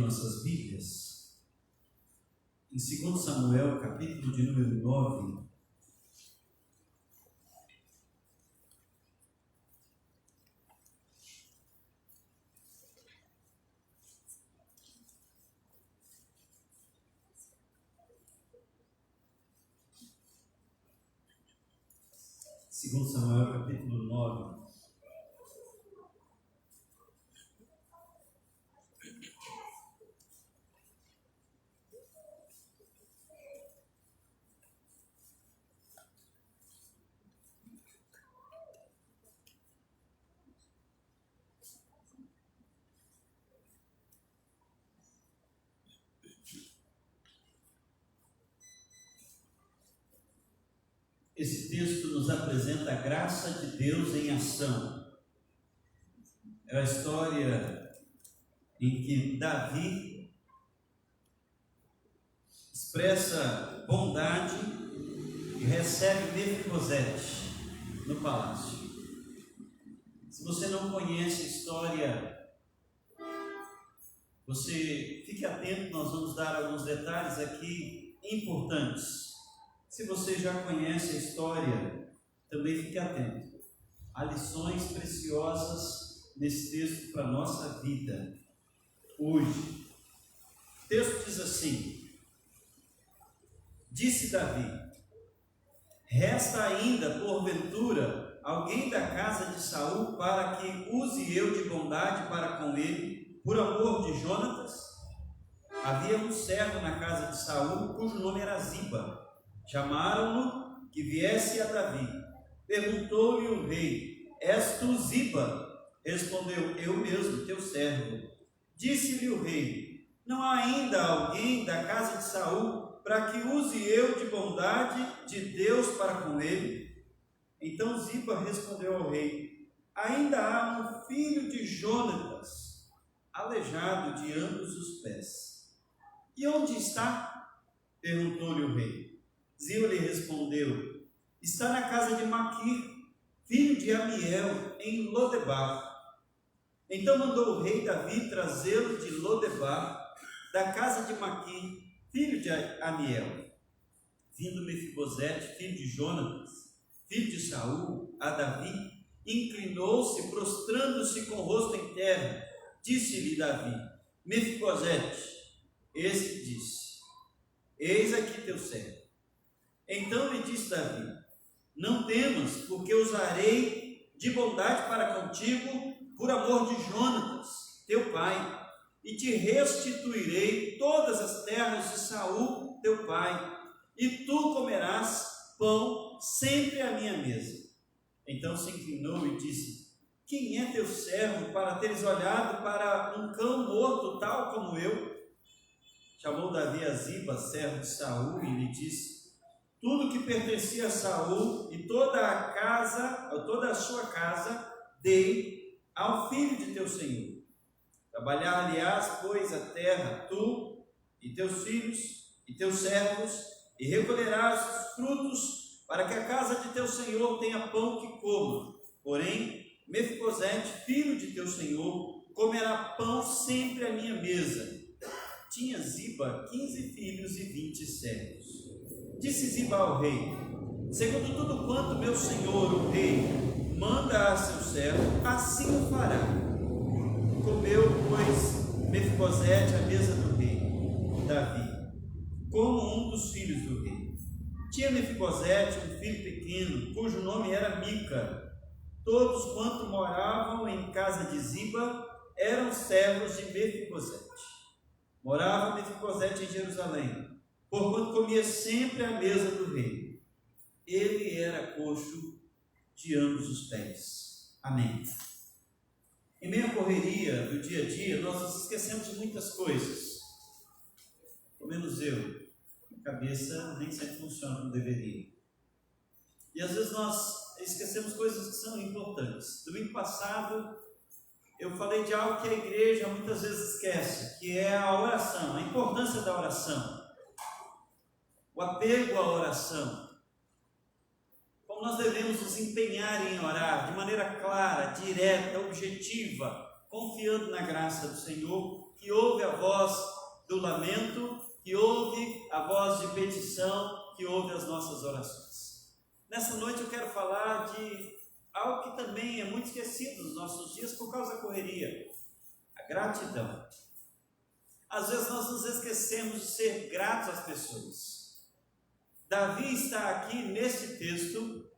nossas Bíblias em 2 Samuel, capítulo de número 9. Segundo Samuel, capítulo 9. Esse texto nos apresenta a graça de Deus em ação. É a história em que Davi expressa bondade e recebe Mefibosete no palácio. Se você não conhece a história, você fique atento, nós vamos dar alguns detalhes aqui importantes. Se você já conhece a história, também fique atento. Há lições preciosas nesse texto para a nossa vida hoje. O texto diz assim: disse Davi: resta ainda, porventura, alguém da casa de Saul para que use eu de bondade para com ele, por amor de Jonatas? Havia um servo na casa de Saul, cujo nome era Ziba. Chamaram-no que viesse a Davi. Perguntou-lhe o rei: és tu Ziba? Respondeu: eu mesmo, teu servo. Disse-lhe o rei: não há ainda alguém da casa de Saul para que use eu de bondade de Deus para com ele? Então Ziba respondeu ao rei: ainda há um filho de Jonatas, aleijado de ambos os pés. E onde está? Perguntou-lhe o rei. Ziba lhe respondeu: está na casa de Maquir, filho de Amiel, em Lodebar. Então mandou o rei Davi trazê-lo de Lodebar, da casa de Maquir, filho de Amiel. Vindo Mefibosete, filho de Jonatas, filho de Saul, a Davi, inclinou-se, prostrando-se com o rosto em terra. Disse-lhe Davi: Mefibosete. Esse disse: eis aqui teu servo. Então lhe disse Davi: não temas, porque usarei de bondade para contigo, por amor de Jonatas, teu pai, e te restituirei todas as terras de Saul, teu pai, e tu comerás pão sempre à minha mesa. Então se inclinou e disse: quem é teu servo para teres olhado para um cão morto tal como eu? Chamou Davi a Ziba, servo de Saul, e lhe disse: tudo que pertencia a Saul e toda a sua casa, dei ao filho de teu senhor. Trabalhar-lhe-ás, pois, a terra, tu e teus filhos e teus servos, e recolherás os frutos, para que a casa de teu senhor tenha pão que coma. Porém, Mefibosete, filho de teu senhor, comerá pão sempre à minha mesa. Tinha Ziba 15 filhos e 20 servos. Disse Ziba ao rei: segundo tudo quanto meu senhor, o rei, manda a seu servo, assim o fará. Comeu, pois, Mefibosete à mesa do rei, Davi, como um dos filhos do rei. Tinha Mefibosete um filho pequeno, cujo nome era Mica. Todos quanto moravam em casa de Ziba eram servos de Mefibosete. Morava Mefibosete em Jerusalém, porquanto comia sempre à mesa do rei. Ele era coxo de ambos os pés. Amém. Em meio à correria do dia a dia, nós nos esquecemos de muitas coisas. Pelo menos eu. A cabeça nem sempre funciona como deveria. E às vezes nós esquecemos coisas que são importantes. Domingo passado, eu falei de algo que a igreja muitas vezes esquece, que é a oração, a importância da oração. O apego à oração, como nós devemos nos empenhar em orar de maneira clara, direta, objetiva, confiando na graça do Senhor que ouve a voz do lamento, que ouve a voz de petição, que ouve as nossas orações. Nessa noite eu quero falar de algo que também é muito esquecido nos nossos dias por causa da correria: a gratidão. Às vezes nós nos esquecemos de ser gratos às pessoas. Davi está aqui nesse texto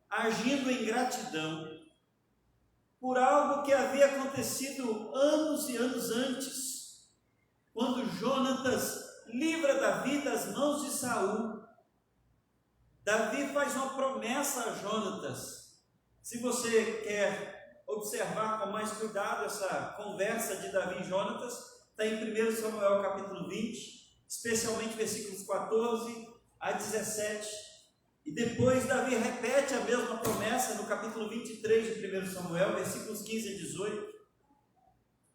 agindo em gratidão por algo que havia acontecido anos e anos antes, quando Jonatas livra Davi das mãos de Saul. Davi faz uma promessa a Jonatas. Se você quer observar com mais cuidado essa conversa de Davi e Jonatas, está em 1 Samuel capítulo 20, especialmente versículos 14 a 17. E depois Davi repete a mesma promessa no capítulo 23 de 1 Samuel, versículos 15 a 18.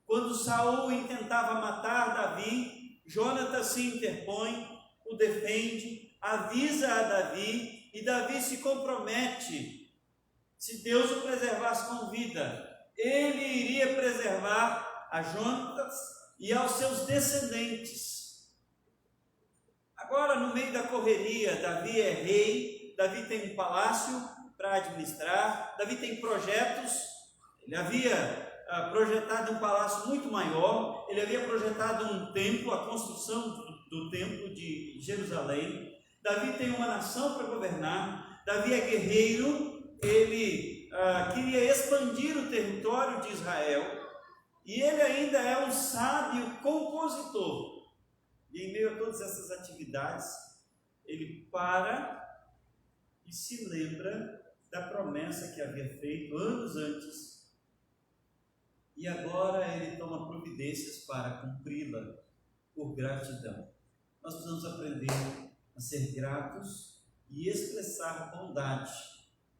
Quando Saul intentava matar Davi, Jonatas se interpõe, o defende, avisa a Davi, e Davi se compromete: se Deus o preservasse com vida, ele iria preservar a Jonatas e aos seus descendentes. Agora, no meio da correria, Davi é rei, Davi tem um palácio para administrar, Davi tem projetos. Ele havia projetado um palácio muito maior, ele havia projetado um templo, a construção do templo de Jerusalém. Davi tem uma nação para governar, Davi é guerreiro, ele queria expandir o território de Israel, e ele ainda é um sábio compositor. E em meio a todas essas atividades, ele para e se lembra da promessa que havia feito anos antes, e agora ele toma providências para cumpri-la por gratidão. Nós precisamos aprender a ser gratos e expressar bondade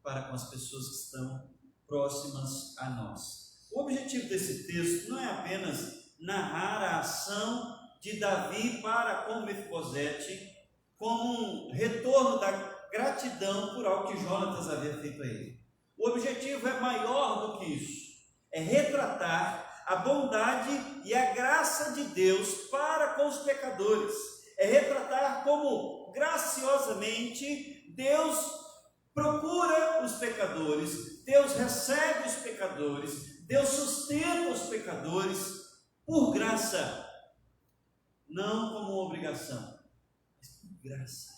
para com as pessoas que estão próximas a nós. O objetivo desse texto não é apenas narrar a ação de Davi para com Mefibosete como um retorno da gratidão por algo que Jonatas havia feito a ele. O objetivo é maior do que isso. É retratar a bondade e a graça de Deus para com os pecadores. É retratar como graciosamente Deus procura os pecadores, Deus recebe os pecadores, Deus sustenta os pecadores por graça, não como obrigação, mas por graça.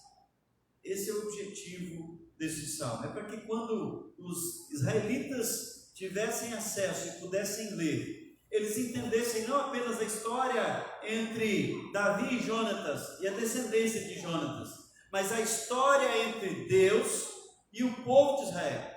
Esse é o objetivo desse salmo. É para que quando os israelitas tivessem acesso e pudessem ler, eles entendessem não apenas a história entre Davi e Jonatas e a descendência de Jonatas, mas a história entre Deus e o povo de Israel.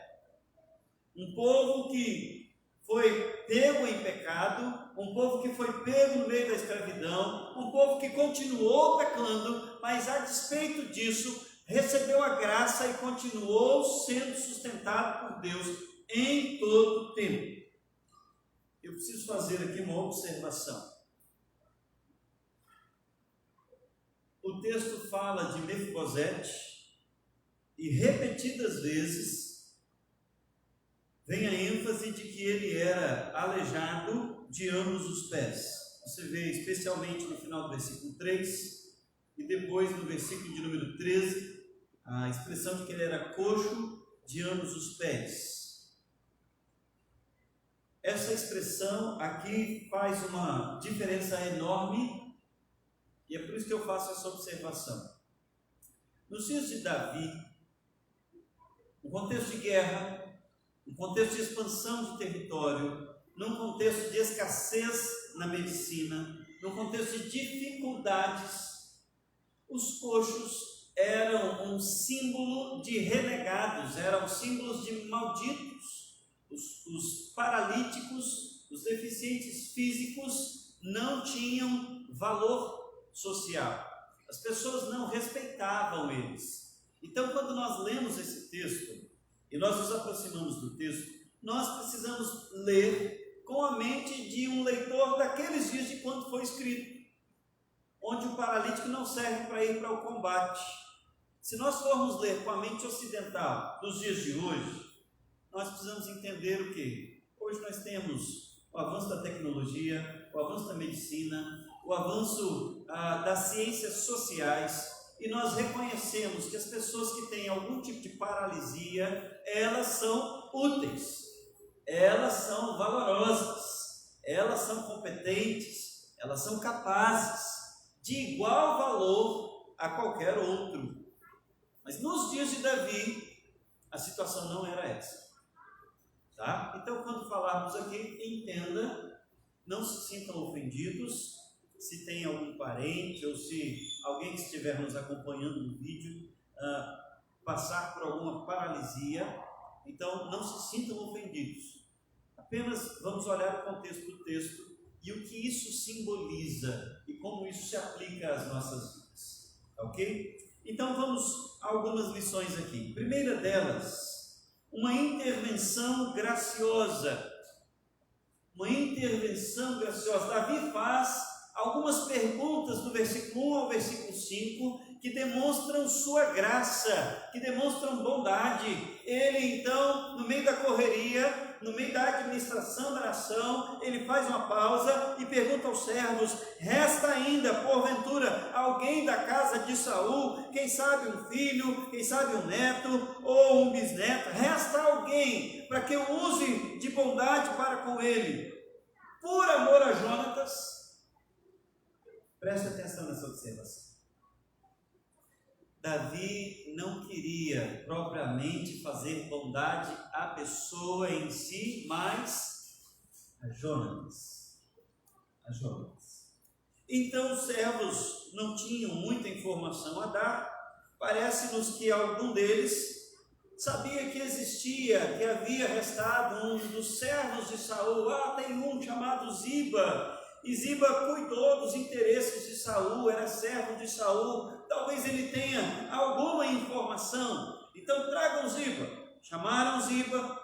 Um povo que foi pego em pecado, um povo que foi pego no meio da escravidão, um povo que continuou pecando, mas a despeito disso, recebeu a graça e continuou sendo sustentado por Deus em todo o tempo. Eu preciso fazer aqui uma observação. O texto fala de Mefibosete e repetidas vezes vem a ênfase de que ele era aleijado de ambos os pés. Você vê especialmente no final do versículo 3 e depois no versículo de número 13, a expressão de que ele era coxo de ambos os pés. Essa expressão aqui faz uma diferença enorme, e é por isso que eu faço essa observação. Nos dias de Davi, no contexto de guerra, no contexto de expansão de território, num contexto de escassez na medicina, num contexto de dificuldades, os coxos eram um símbolo de renegados, eram símbolos de malditos. Os paralíticos, os deficientes físicos não tinham valor social. As pessoas não respeitavam eles. Então, quando nós lemos esse texto e nós nos aproximamos do texto, nós precisamos ler com a mente de um leitor daqueles dias de quando foi escrito, onde o paralítico não serve para ir para o combate. Se nós formos ler com a mente ocidental dos dias de hoje, nós precisamos entender o quê? Hoje nós temos o avanço da tecnologia, o avanço da medicina, o avanço das ciências sociais, e nós reconhecemos que as pessoas que têm algum tipo de paralisia, elas são úteis, elas são valorosas, elas são competentes, elas são capazes, de igual valor a qualquer outro. Mas nos dias de Davi, a situação não era essa. Tá? Então, quando falarmos aqui, entenda, não se sintam ofendidos, se tem algum parente ou se alguém que estiver nos acompanhando no vídeo passar por alguma paralisia, então não se sintam ofendidos. Apenas vamos olhar o contexto do texto e o que isso simboliza e como isso se aplica às nossas vidas. Ok? Então vamos a algumas lições aqui. Primeira delas, uma intervenção graciosa. Uma intervenção graciosa. Davi faz algumas perguntas do versículo 1 ao versículo 5 que demonstram sua graça, que demonstram bondade. Ele então, no meio da correria, no meio da administração da nação, ele faz uma pausa e pergunta aos servos: resta ainda, porventura, alguém da casa de Saul, quem sabe um filho, quem sabe um neto ou um bisneto? Resta alguém para que eu use de bondade para com ele, por amor a Jonatas? Preste atenção nessa observação. Davi não queria propriamente fazer bondade à pessoa em si, mas a Jonatas. Então os servos não tinham muita informação a dar. Parece-nos que algum deles sabia que existia, que havia restado um dos servos de Saul. Tem um chamado Ziba. E Ziba cuidou dos interesses de Saul, era servo de Saul. Talvez ele tenha alguma informação. Então tragam Ziba. Chamaram Ziba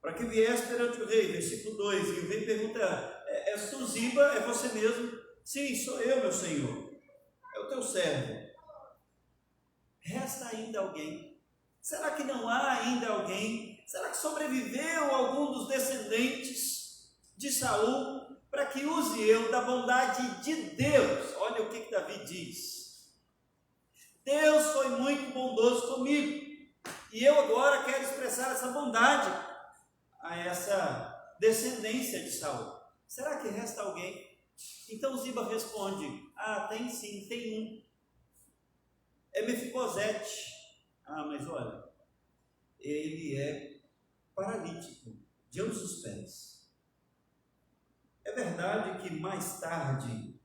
para que viesse perante o rei. Versículo 2. E o rei pergunta: és tu Ziba? É você mesmo? Sim, sou eu, meu senhor. É o teu servo. Resta ainda alguém? Será que não há ainda alguém? Será que sobreviveu algum dos descendentes de Saul para que use eu da bondade de Deus? Olha o que Davi diz: Deus foi muito bondoso comigo, e eu agora quero expressar essa bondade a essa descendência de Saul. Será que resta alguém? Então Ziba responde: tem sim, tem um. É Mefibosete. Mas olha, ele é paralítico de ambos os pés. É verdade que mais tarde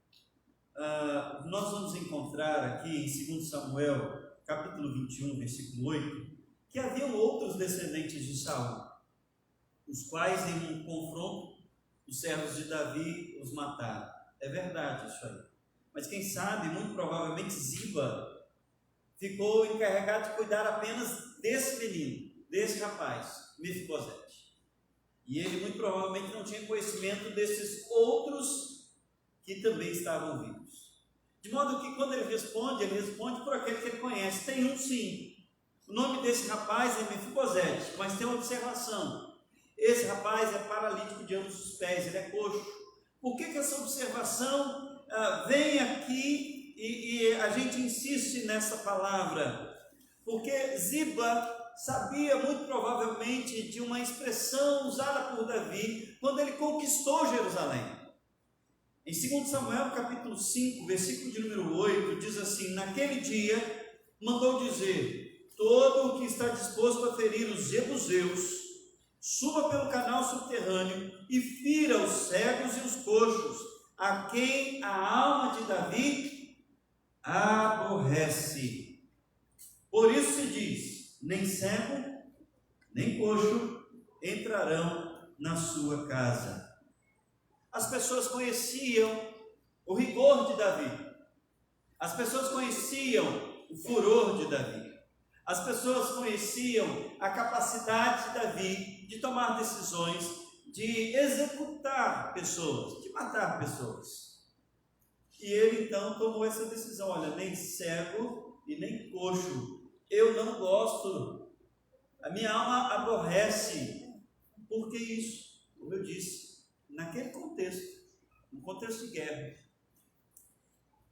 nós vamos encontrar aqui em 2 Samuel, capítulo 21, versículo 8, que haviam outros descendentes de Saul, os quais em um confronto, os servos de Davi os mataram. É verdade isso aí. Mas quem sabe, muito provavelmente Ziba ficou encarregado de cuidar apenas desse menino, desse rapaz, Mefibosete. E ele muito provavelmente não tinha conhecimento desses outros que também estavam vivos. De modo que quando ele responde por aquele que ele conhece. Tem um sim. O nome desse rapaz é Mefibosete, mas tem uma observação: esse rapaz é paralítico de ambos os pés, ele é coxo. Por que essa observação vem aqui e a gente insiste nessa palavra? Porque Ziba sabia muito provavelmente de uma expressão usada por Davi quando ele conquistou Jerusalém. Em 2 Samuel capítulo 5, versículo de número 8, diz assim: naquele dia mandou dizer: todo o que está disposto a ferir os jebuseus, suba pelo canal subterrâneo e fira os cegos e os coxos, a quem a alma de Davi aborrece. Por isso se diz: nem cego, nem coxo entrarão na sua casa. As pessoas conheciam o rigor de Davi. As pessoas conheciam o furor de Davi. As pessoas conheciam a capacidade de Davi de tomar decisões, de executar pessoas, de matar pessoas. E ele então tomou essa decisão: olha, nem cego e nem coxo, eu não gosto, a minha alma aborrece. Por que isso? Como eu disse, naquele contexto, um contexto de guerra.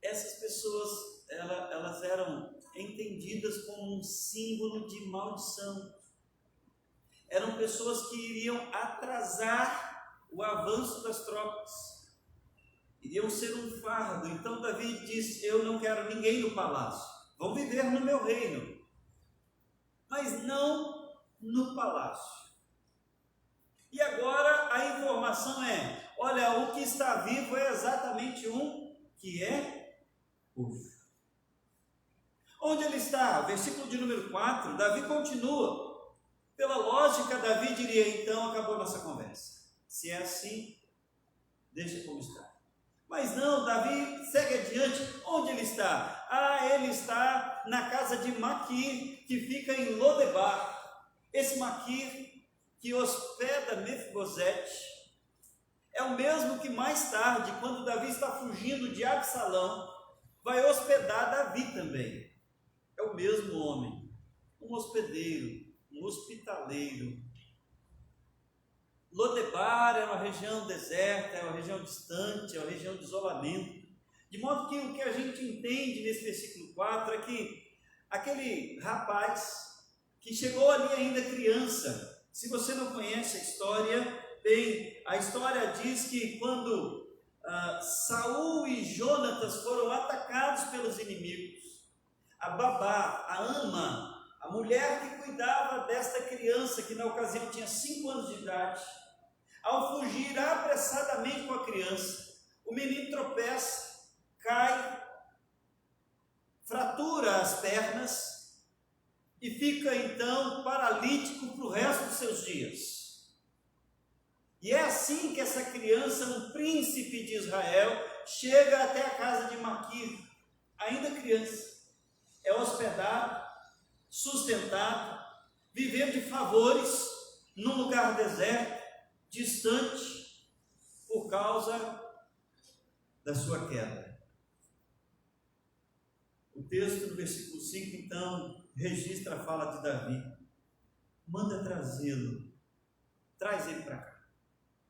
Essas pessoas, elas eram entendidas como um símbolo de maldição. Eram pessoas que iriam atrasar o avanço das tropas, iriam ser um fardo. Então Davi diz: eu não quero ninguém no palácio, vão viver no meu reino, mas não no palácio. E agora a informação é: olha, o que está vivo é exatamente um que é coxo. Onde ele está? Versículo de número 4, Davi continua. Pela lógica, Davi diria: então acabou nossa conversa. Se é assim, deixa como está. Mas não, Davi segue adiante. Onde ele está? Ele está na casa de Maquir, que fica em Lodebar. Esse Maquir que hospeda Mefibosete é o mesmo que mais tarde, quando Davi está fugindo de Absalão, vai hospedar Davi também. É o mesmo homem, um hospedeiro, um hospitaleiro. Lodebar é uma região deserta, é uma região distante, é uma região de isolamento. De modo que o que a gente entende nesse versículo 4 é que aquele rapaz que chegou ali ainda criança, se você não conhece a história, bem, a história diz que quando Saul e Jonatas foram atacados pelos inimigos, a babá, a ama, a mulher que cuidava desta criança, que na ocasião tinha 5 anos de idade, ao fugir apressadamente com a criança, o menino tropeça, cai, fratura as pernas e fica então paralítico para o resto dos seus dias. E é assim que essa criança, um príncipe de Israel, chega até a casa de Maquir, ainda criança. É hospedado, sustentado, vivendo de favores, num lugar deserto, distante, por causa da sua queda. O texto do versículo 5, então, registra a fala de Davi. Manda trazê-lo, traz ele para cá.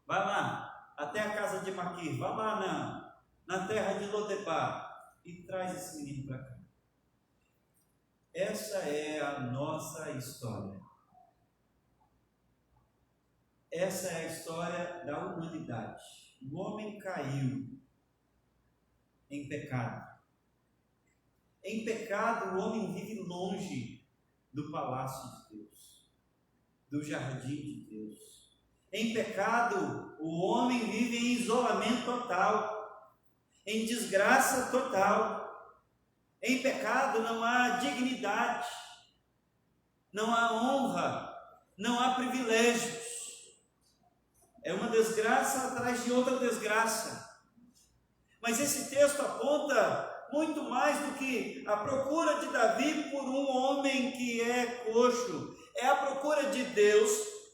Vai lá, até a casa de Maquir, vai lá na terra de Lodebar e traz esse menino para cá. Essa é a nossa história. Essa é a história da humanidade. O homem caiu em pecado. Em pecado, o homem vive longe do palácio de Deus, do jardim de Deus. Em pecado, o homem vive em isolamento total, em desgraça total. Em pecado não há dignidade, não há honra, não há privilégios. É uma desgraça atrás de outra desgraça. Mas esse texto aponta muito mais do que a procura de Davi por um homem que é coxo. É a procura de Deus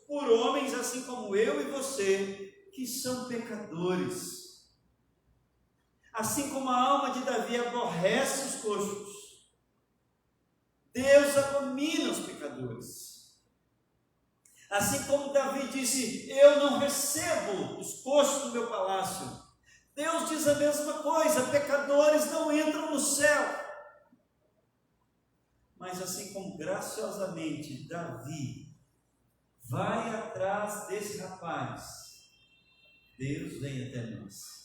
por homens assim como eu e você, que são pecadores. Assim como a alma de Davi aborrece os coxos, Deus abomina os pecadores. Assim como Davi disse: eu não recebo os coxos do meu palácio, Deus diz a mesma coisa: pecadores não entram no céu. Mas assim como graciosamente Davi vai atrás desse rapaz, Deus vem até nós.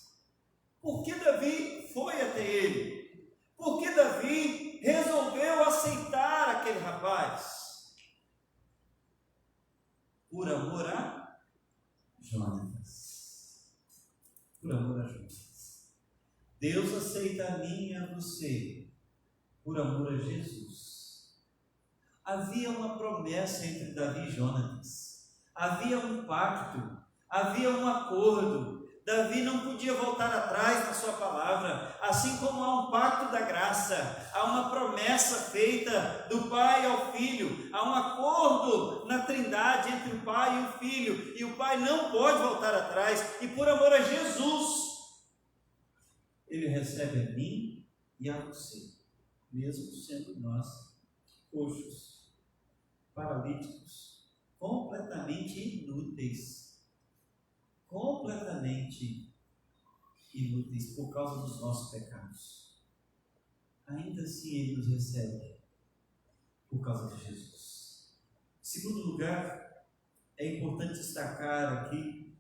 Por que Davi foi até ele? Por que Davi resolveu aceitar aquele rapaz? Por amor a Jonatas. Por amor a Jonatas. Deus aceita a mim e a você por amor a Jesus. Havia uma promessa entre Davi e Jonatas. Havia um pacto. Havia um acordo. Davi não podia voltar atrás na sua palavra, assim como há um pacto da graça, há uma promessa feita do pai ao filho, há um acordo na trindade entre o pai e o filho, e o pai não pode voltar atrás, e por amor a Jesus, ele recebe a mim e a você, mesmo sendo nós coxos, paralíticos, completamente inúteis, completamente e nos diz: por causa dos nossos pecados, ainda assim Ele nos recebe por causa de Jesus. Em segundo lugar, é importante destacar aqui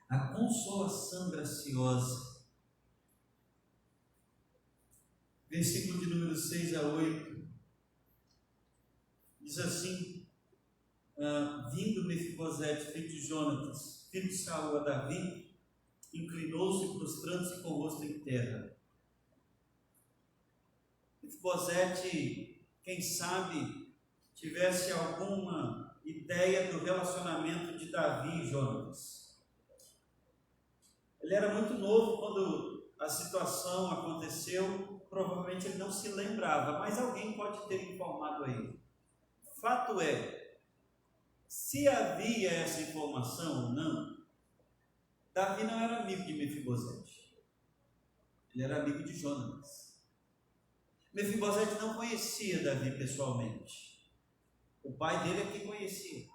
a consolação graciosa. Versículo de número 6 a 8, diz assim: vindo Mefibosete, filho de Jonatas, filho de Saul, a Davi, inclinou-se, prostrando-se com o rosto em terra. Mefibosete, quem sabe, tivesse alguma ideia do relacionamento de Davi e Jonatas. Ele era muito novo quando a situação aconteceu, provavelmente ele não se lembrava, mas alguém pode ter informado a ele. Fato é, se havia essa informação ou não, Davi não era amigo de Mefibosete, ele era amigo de Jonatas. Mefibosete não conhecia Davi pessoalmente, o pai dele é quem conhecia.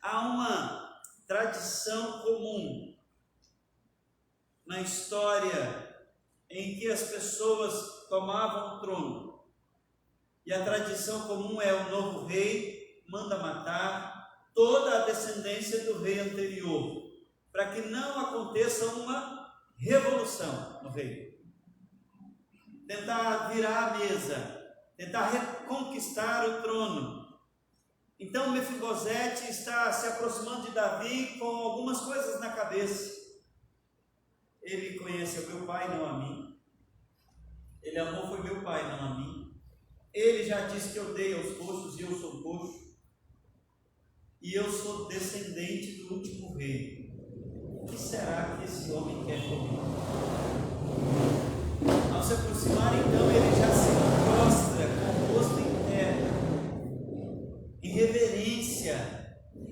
Há uma tradição comum na história em que as pessoas tomavam o trono, e a tradição comum é: o novo rei manda matar toda a descendência do rei anterior, para que não aconteça uma revolução no reino. Tentar virar a mesa, tentar reconquistar o trono. Então Mefibosete está se aproximando de Davi com algumas coisas na cabeça. Ele conhece o meu pai, não a mim. Ele amou foi meu pai, não a mim. Ele já disse que eu dei aos coxos e eu sou coxo. E eu sou descendente do último rei. O que será que esse homem quer comigo? Ao se aproximar, então, ele já se prostra com o rosto em terra, em reverência,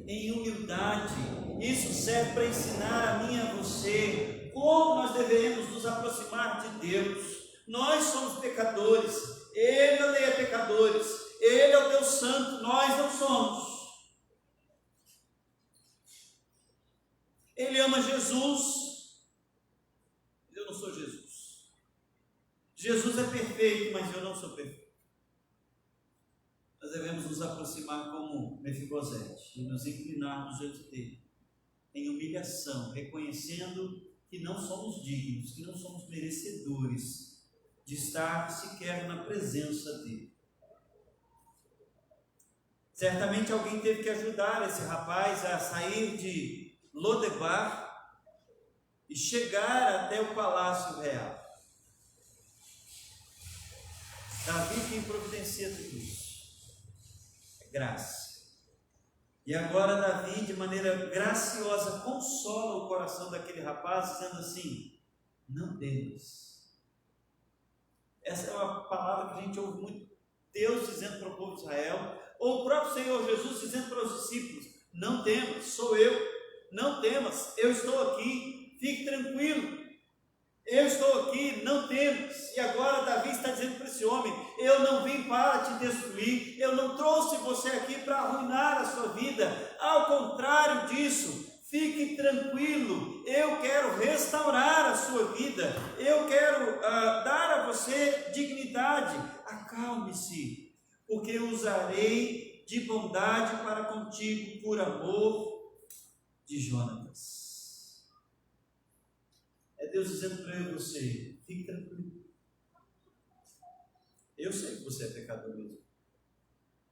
em humildade. Isso serve para ensinar a mim e a você como nós devemos nos aproximar de Deus. Nós somos pecadores, Ele odeia pecadores, Ele é o Deus Santo, nós não somos. Ele ama Jesus, eu não sou Jesus. Jesus é perfeito, mas eu não sou perfeito. Nós devemos nos aproximar como Mefibosete e nos inclinar diante dele, em humilhação, reconhecendo que não somos dignos, que não somos merecedores de estar sequer na presença dele. Certamente alguém teve que ajudar esse rapaz a sair de Lodebar e chegar até o palácio real. Davi quem providencia tudo isso. É graça. E agora Davi, de maneira graciosa, consola o coração daquele rapaz, dizendo assim: não temas. Essa é uma palavra que a gente ouve muito, Deus dizendo para o povo de Israel, ou o próprio Senhor Jesus dizendo para os discípulos: não temas, sou eu, não temas, eu estou aqui, fique tranquilo, eu estou aqui, não temas. E agora Davi está dizendo para esse homem: eu não vim para te destruir, eu não trouxe você aqui para arruinar a sua vida, ao contrário disso, fique tranquilo, eu quero restaurar a sua vida, eu quero dar a você dignidade. Acalme-se, porque eu usarei de bondade para contigo por amor de Jonatas. É Deus dizendo para eu e você: fique tranquilo. Eu sei que você é pecador mesmo,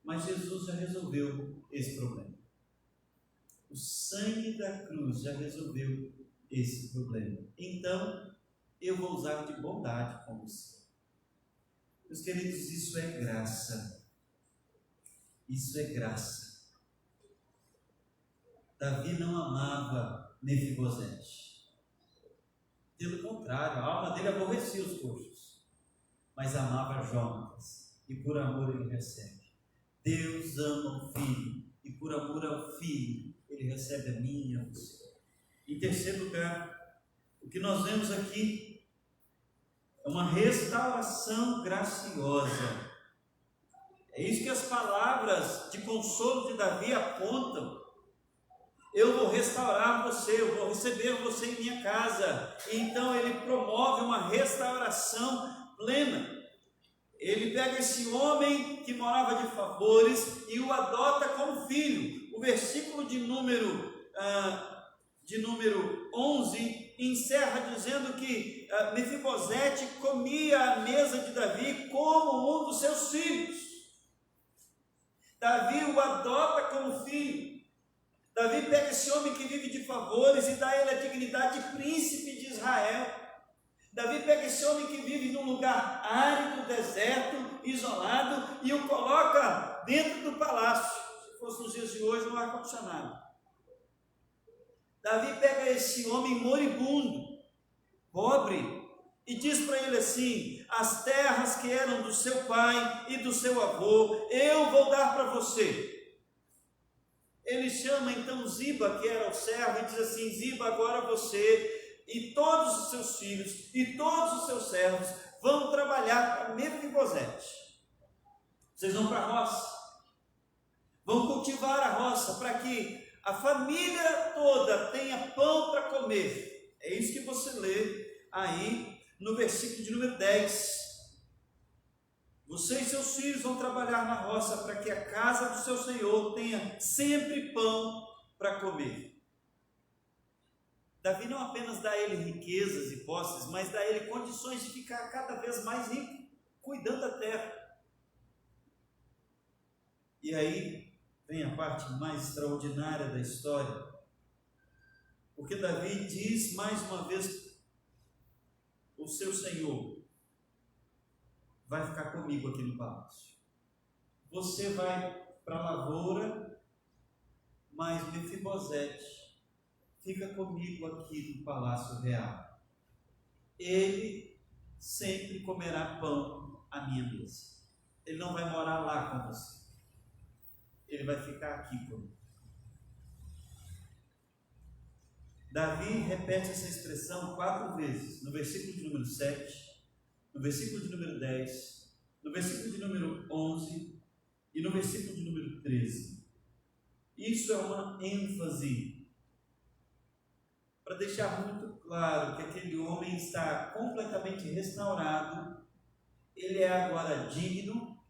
mas Jesus já resolveu esse problema. O sangue da cruz já resolveu esse problema. Então, eu vou usar de bondade com você. Meus queridos, isso é graça. Isso é graça. Davi não amava Mefibosete. Pelo contrário, a alma dele aborrecia os coxos, mas amava Jonatas, e por amor ele recebe. Deus ama o filho, e por amor ao filho ele recebe a mim e a você. Em terceiro lugar, o que nós vemos aqui é uma restauração graciosa. É isso que as palavras de consolo de Davi apontam. eu vou restaurar você, eu vou receber você em minha casa. Então ele promove uma restauração plena. Ele pega esse homem que morava de favores e o adota como filho. O versículo de número 11 encerra dizendo que Mefibosete comia à mesa de Davi como um dos seus filhos. Davi o adota como filho. Davi pega esse homem que vive de favores e dá a ele a dignidade de príncipe de Israel. Davi pega esse homem que vive num lugar árido, deserto, isolado, e o coloca dentro do palácio. Se fosse nos dias de hoje, no ar-condicionado. Davi pega esse homem moribundo, pobre, e diz para ele assim: as terras que eram do seu pai e do seu avô, eu vou dar para você. Ele chama então Ziba, que era o servo, e diz assim: Ziba, agora você e todos os seus filhos e todos os seus servos vão trabalhar para Mefibosete. Vocês vão para a roça, vão cultivar a roça para que a família toda tenha pão para comer. É isso que você lê aí no versículo de número 10. Você e seus filhos vão trabalhar na roça para que a casa do seu Senhor tenha sempre pão para comer. Davi não apenas dá a ele riquezas e posses, mas dá a ele condições de ficar cada vez mais rico, cuidando da terra. E aí vem a parte mais extraordinária da história, porque Davi diz mais uma vez: o seu Senhor vai ficar comigo aqui no palácio. Você vai para a lavoura, mas Mefibosete fica comigo aqui no palácio real. Ele sempre comerá pão à minha mesa. Ele não vai morar lá com você. Ele vai ficar aqui comigo. Davi repete essa expressão 4 vezes, no versículo de número 7, no versículo de número 10, no versículo de número 11 e no versículo de número 13. Isso é uma ênfase para deixar muito claro que aquele homem está completamente restaurado, ele é agora digno,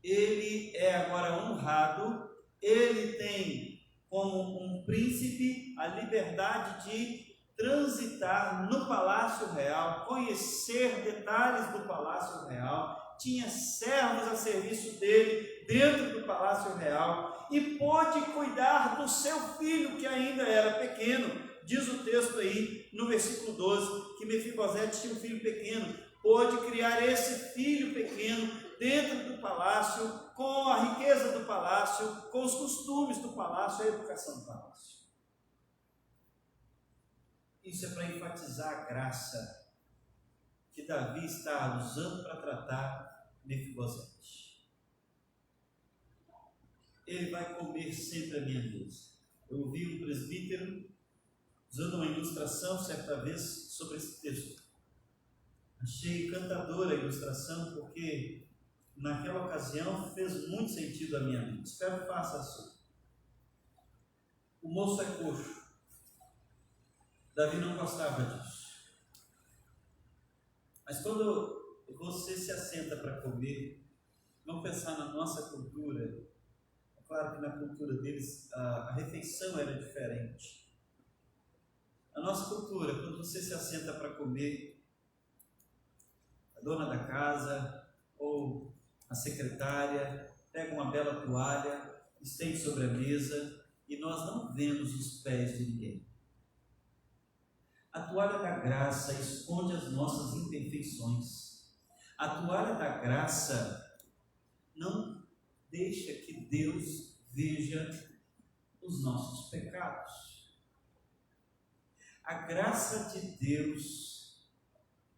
ele é agora honrado, ele tem como um príncipe a liberdade de transitar no palácio real, conhecer detalhes do palácio real, tinha servos a serviço dele dentro do palácio real e pôde cuidar do seu filho que ainda era pequeno. Diz o texto aí no versículo 12 que Mefibosete tinha um filho pequeno, pôde criar esse filho pequeno dentro do palácio, com a riqueza do palácio, com os costumes do palácio, a educação do palácio. Isso é para enfatizar a graça que Davi está usando para tratar Mefibosete. Ele vai comer sempre a minha mesa. Eu ouvi um presbítero usando uma ilustração certa vez sobre esse texto. Achei encantadora a ilustração, porque naquela ocasião fez muito sentido à minha mente. Espero que faça a sua. O moço é coxo. Davi não gostava disso. Mas quando você se assenta para comer, vamos pensar na nossa cultura. É claro que na cultura deles a refeição era diferente. A nossa cultura, quando você se assenta para comer, a dona da casa ou a secretária pega uma bela toalha, estende sobre a mesa e nós não vemos os pés de ninguém. A toalha da graça esconde as nossas imperfeições. A toalha da graça não deixa que Deus veja os nossos pecados. A graça de Deus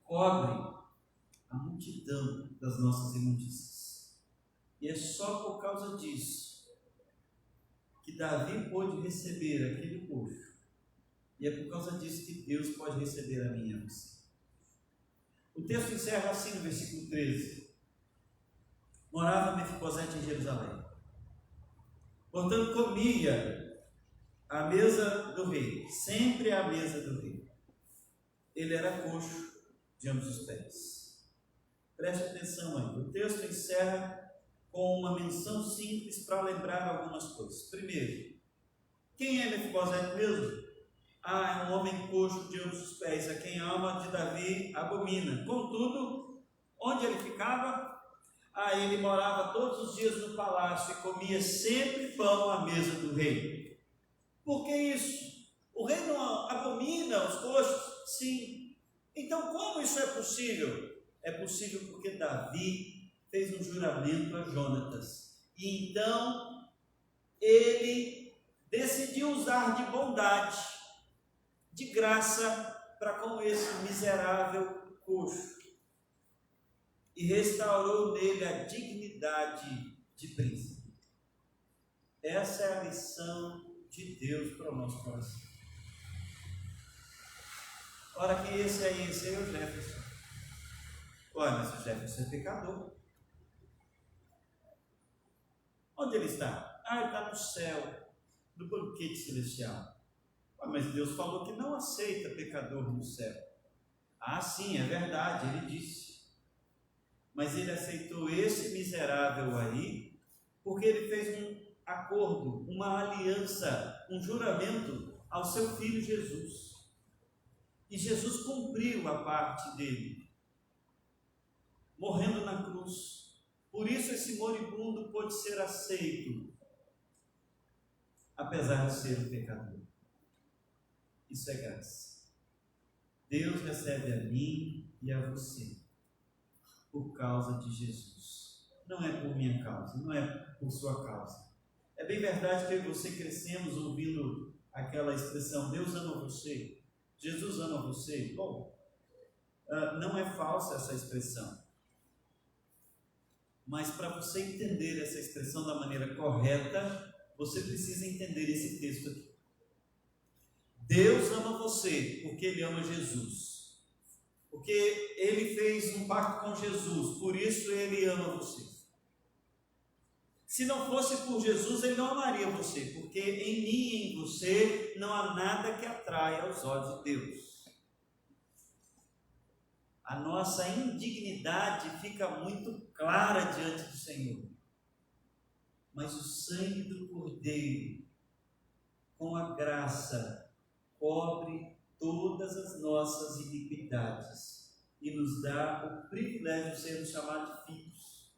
cobre a multidão das nossas imundícias. E é só por causa disso que Davi pôde receber aquele coxo. E é por causa disso que Deus pode receber a mim e a você. O texto encerra assim no versículo 13. Morava Mefibosete em Jerusalém. Portanto, comia A mesa do rei, sempre a mesa do rei. Ele era coxo de ambos os pés. Preste atenção aí. O texto encerra com uma menção simples para lembrar algumas coisas. Primeiro, quem é Mefibosete mesmo? É um homem coxo de ambos os pés, a quem a alma de Davi abomina. Contudo, onde ele ficava? Ele morava todos os dias no palácio e comia sempre pão à mesa do rei. Por que isso? O rei não abomina os coxos? Sim. Então, como isso é possível? É possível porque Davi fez um juramento a Jonatas. E então, ele decidiu usar de bondade, de graça, para com esse miserável coxo. E restaurou nele a dignidade de príncipe. Essa é a lição de Deus para o nosso coração. Ora, que esse é o Jefferson. Olha, mas o Jefferson é pecador. Onde ele está? Ele está no céu, no banquete celestial. Mas Deus falou que não aceita pecador no céu. Sim, é verdade, ele disse. Mas ele aceitou esse miserável aí, porque ele fez um acordo, uma aliança, um juramento ao seu filho Jesus. E Jesus cumpriu a parte dele, morrendo na cruz. Por isso esse moribundo pôde ser aceito, apesar de ser um pecador. Isso é graça. Deus recebe a mim e a você por causa de Jesus. Não é por minha causa, não é por sua causa. É bem verdade que eu e você crescemos ouvindo aquela expressão: Deus ama você, Jesus ama você. Bom, não é falsa essa expressão. Mas para você entender essa expressão da maneira correta, você precisa entender esse texto aqui. Deus ama você porque Ele ama Jesus. Porque Ele fez um pacto com Jesus, por isso Ele ama você. Se não fosse por Jesus, Ele não amaria você, porque em mim e em você não há nada que atraia aos olhos de Deus. A nossa indignidade fica muito clara diante do Senhor. Mas o sangue do Cordeiro, com a graça, cobre todas as nossas iniquidades e nos dá o privilégio de sermos chamados filhos.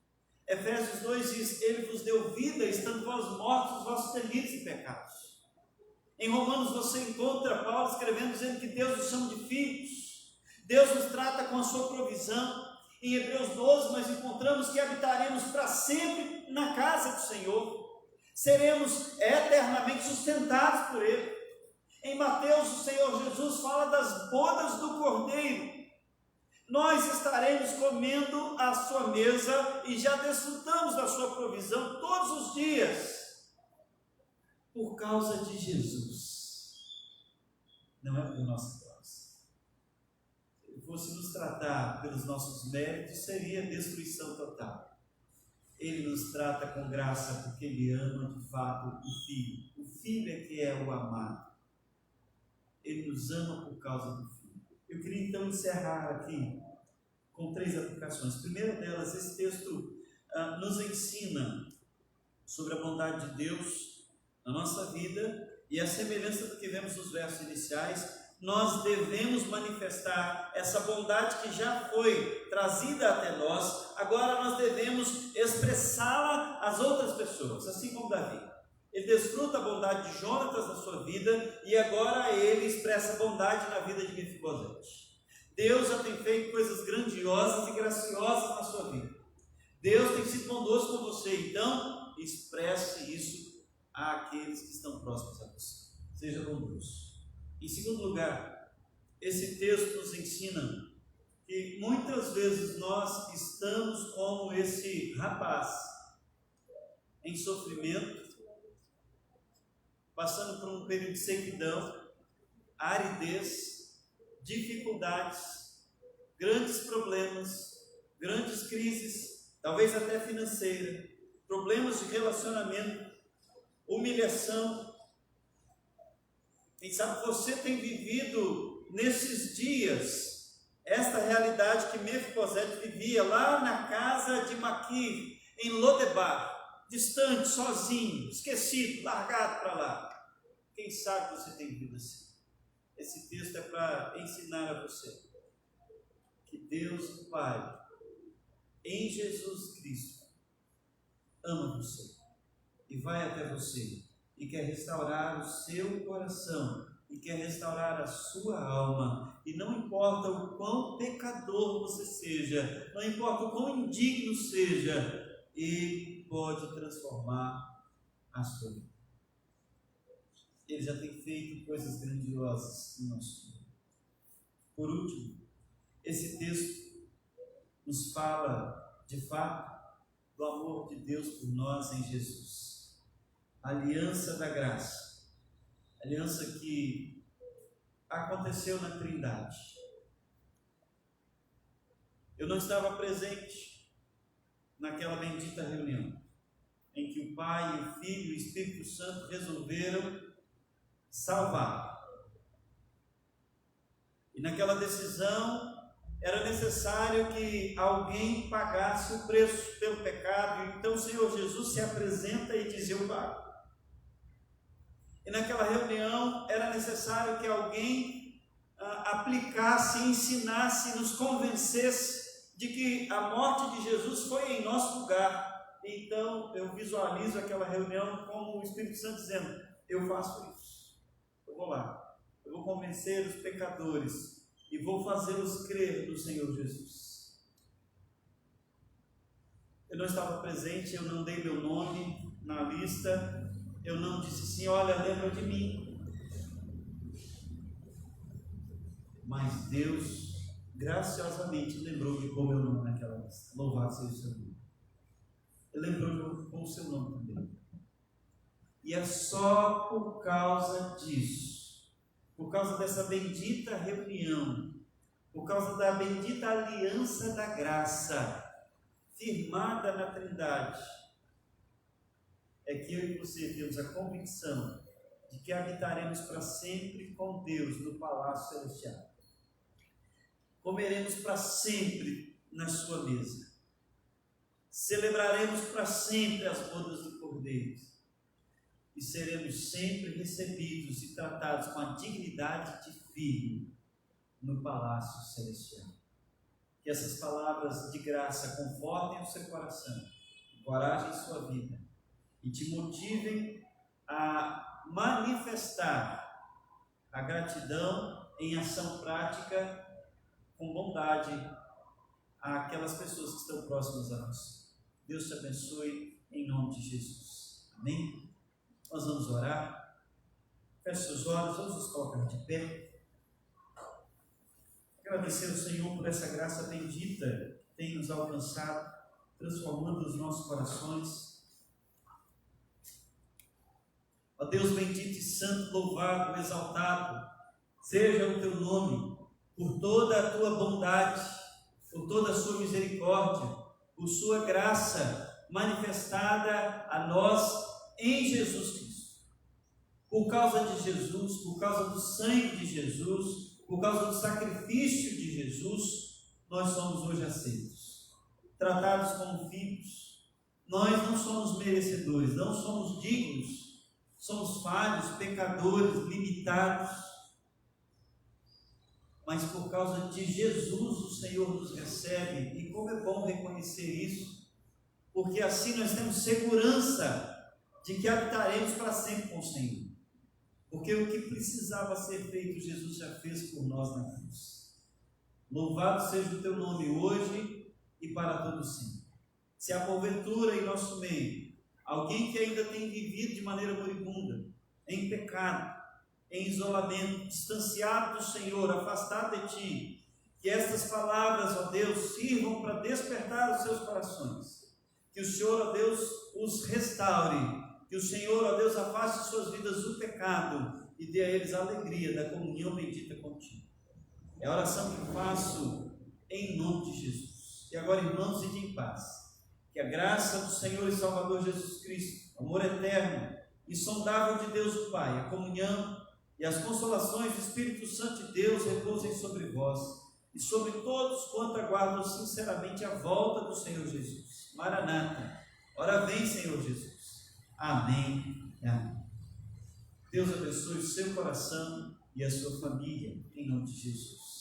Efésios 2 diz: Ele vos deu vida, estando vós mortos os vossos delitos e pecados. Em Romanos você encontra Paulo escrevendo, dizendo que Deus nos chama de filhos. Deus nos trata com a sua provisão. Em Hebreus 12 nós encontramos que habitaremos para sempre na casa do Senhor. Seremos eternamente sustentados por Ele. Em Mateus, o Senhor Jesus fala das bodas do Cordeiro. Nós estaremos comendo à sua mesa e já desfrutamos da sua provisão todos os dias, por causa de Jesus. Não é por nossa causa. Se Ele fosse nos tratar pelos nossos méritos, seria destruição total. Ele nos trata com graça porque Ele ama de fato o Filho. O Filho é que é o amado. Ele nos ama por causa do Filho. Eu queria então encerrar aqui com 3 aplicações. A primeira delas, esse texto nos ensina sobre a bondade de Deus na nossa vida, e a semelhança do que vemos nos versos iniciais, nós devemos manifestar essa bondade que já foi trazida até nós. Agora nós devemos expressá-la às outras pessoas, assim como Davi. Ele desfruta a bondade de Jonatas na sua vida, e agora ele expressa bondade na vida de Mefibosete. Deus já tem feito coisas grandiosas e graciosas na sua vida. Deus tem sido bondoso com você, então expresse isso àqueles que estão próximos a você. Seja bondoso. Em segundo lugar, esse texto nos ensina que muitas vezes nós estamos como esse rapaz, em sofrimento, passando por um período de sequidão, aridez, dificuldades, grandes problemas, grandes crises, talvez até financeira, problemas de relacionamento, humilhação, Quem sabe você tem vivido nesses dias esta realidade que Mefibosete vivia lá na casa de Maquir, em Lodebar, distante, sozinho, esquecido, largado para lá. Quem sabe você tem vivido assim. Esse texto é para ensinar a você que Deus, o Pai, em Jesus Cristo, ama você e vai até você e quer restaurar o seu coração e quer restaurar a sua alma, e não importa o quão pecador você seja, não importa o quão indigno seja, Ele pode transformar a sua vida. Ele já tem feito coisas grandiosas no nosso vida. Por último, esse texto nos fala, de fato, do amor de Deus por nós em Jesus. A aliança da graça, aliança que aconteceu na Trindade. Eu não estava presente naquela bendita reunião em que o Pai, o Filho e o Espírito Santo resolveram salvar. E naquela decisão era necessário que alguém pagasse o preço pelo pecado, e então o Senhor Jesus se apresenta e diz: eu pago. E naquela reunião era necessário que alguém aplicasse, ensinasse, nos convencesse de que a morte de Jesus foi em nosso lugar. Então eu visualizo aquela reunião como o Espírito Santo dizendo: eu faço isso, eu vou lá, eu vou convencer os pecadores e vou fazê-los crer no Senhor Jesus. Eu não estava presente, eu não dei meu nome na lista, eu não disse assim: olha, lembra de mim. Mas Deus graciosamente lembrou de pôr meu nome naquela lista. Louvado seja o seu nome. Ele lembrou de pôr o seu nome também. E é só por causa disso, por causa dessa bendita reunião, por causa da bendita aliança da graça, firmada na Trindade, é que eu e você temos a convicção de que habitaremos para sempre com Deus no palácio celestial. Comeremos para sempre na sua mesa. Celebraremos para sempre as bodas do Cordeiro. E seremos sempre recebidos e tratados com a dignidade de filho no palácio celestial. Que essas palavras de graça confortem o seu coração, encorajem sua vida e te motivem a manifestar a gratidão em ação prática, com bondade, àquelas pessoas que estão próximas a nós. Deus te abençoe em nome de Jesus. Amém? Nós vamos orar. Feche seus olhos, vamos nos colocar de pé. Agradecer ao Senhor por essa graça bendita que tem nos alcançado, transformando os nossos corações. Ó Deus bendito e santo, louvado, exaltado, seja o teu nome, por toda a tua bondade, por toda a sua misericórdia, por sua graça manifestada a nós em Jesus Cristo. Por causa de Jesus, por causa do sangue de Jesus, por causa do sacrifício de Jesus, nós somos hoje aceitos, tratados como filhos. Nós não somos merecedores, não somos dignos, somos falhos, pecadores, limitados, mas por causa de Jesus o Senhor nos recebe, e como é bom reconhecer isso, porque assim nós temos segurança de que habitaremos para sempre com o Senhor, porque o que precisava ser feito, Jesus já fez por nós na cruz. Louvado seja o teu nome hoje e para todo sempre. Se há porventura em nosso meio alguém que ainda tem vivido de maneira moribunda, em pecado, em isolamento, distanciado do Senhor, afastado de Ti, que estas palavras, ó Deus, sirvam para despertar os seus corações, que o Senhor, ó Deus, os restaure, que o Senhor, ó Deus, afaste suas vidas do pecado e dê a eles a alegria da comunhão bendita contigo. É a oração que faço em nome de Jesus. E agora, irmãos, ide em paz. Que a graça do Senhor e Salvador Jesus Cristo, amor eterno, insondável de Deus o Pai, a comunhão e as consolações do Espírito Santo de Deus repousem sobre vós e sobre todos quanto aguardam sinceramente a volta do Senhor Jesus. Maranata, ora vem, Senhor Jesus. Amém e amém. Deus abençoe o seu coração e a sua família, em nome de Jesus.